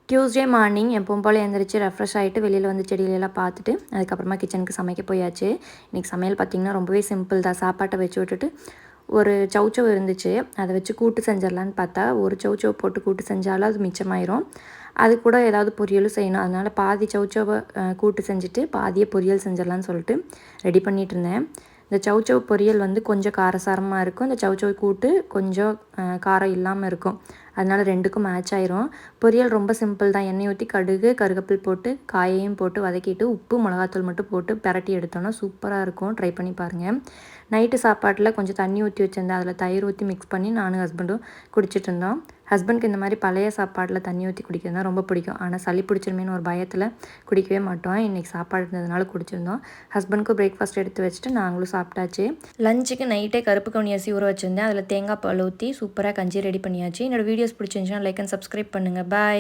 Tuesday morning எப்பவும் போல் எழுந்திரிச்சு refresh ஆகிட்டு வெளியில் வந்து செடிகளெல்லாம் பார்த்துட்டு அதுக்கப்புறமா கிச்சனுக்கு சமைக்க போயாச்சு. இன்றைக்கி சமையல் பார்த்திங்கன்னா ரொம்பவே சிம்பிள் தான். சாப்பாட்டை வச்சு விட்டுட்டு ஒரு சவுச்சவ் இருந்துச்சு, அதை வச்சு கூட்டு செஞ்சிடலான்னு பார்த்தா ஒரு சவுச்சவ் போட்டு கூட்டு செஞ்சாலும் அது மிச்சமாயிரும். அது கூட ஏதாவது பொரியலும் செய்யணும். அதனால் பாதி சவுச்சவை கூட்டு செஞ்சுட்டு பாதியை பொரியல் செஞ்சிடலான்னு சொல்லிட்டு ரெடி பண்ணிகிட்டு இருந்தேன். இந்த சவுச்சவ் பொரியல் வந்து கொஞ்சம் காரசாரமாக இருக்கும், இந்த சவுச்சவ் கூட்டு கொஞ்சம் காரம் இல்லாமல் இருக்கும். அதனால் ரெண்டுக்கும் மேட்ச் ஆயிரும். பொரியல் ரொம்ப சிம்பிள் தான். எண்ணெய் ஊற்றி கடுகு கருவேப்பிலை போட்டு காயையும் போட்டு வதக்கிட்டு உப்பு மிளகாத்தூள் மட்டும் போட்டு பிரட்டி எடுத்தோன்னா சூப்பராக இருக்கும். ட்ரை பண்ணி பாருங்கள். நைட்டு சாப்பாட்டில் கொஞ்சம் தண்ணி ஊற்றி வச்சுருந்தேன், அதில் தயிர் ஊற்றி மிக்ஸ் பண்ணி நானும் ஹஸ்பண்டும் குடிச்சிட்டு இருந்தோம். ஹஸ்பண்டுக்கு இந்த மாதிரி பழைய சாப்பாட்டில் தண்ணி ஊற்றி குடிக்கிறது தான் ரொம்ப பிடிக்கும். ஆனால் சளி பிடிச்சிருமேன்னு ஒரு பயத்தில் குடிக்கவே மாட்டோம். இன்றைக்கி சாப்பாடு இருந்ததுனால குடிச்சிருந்தோம். ஹஸ்பண்டுக்கும் பிரேக்ஃபாஸ்ட் எடுத்து வச்சுட்டு நாங்களும் சாப்பிட்டாச்சு. லஞ்சுக்கு நைட்டே கருப்பு கவுனி அரிசி ஊற வச்சுருந்தேன், அதில் தேங்காய் பால் ஊற்றி சூப்பராக கஞ்சி ரெடி பண்ணியாச்சு. என்னோடய வீடியோஸ் பிடிச்சிருந்துச்சுன்னா லைக் அண்ட் சப்ஸ்கிரைப் பண்ணுங்கள். பாய்.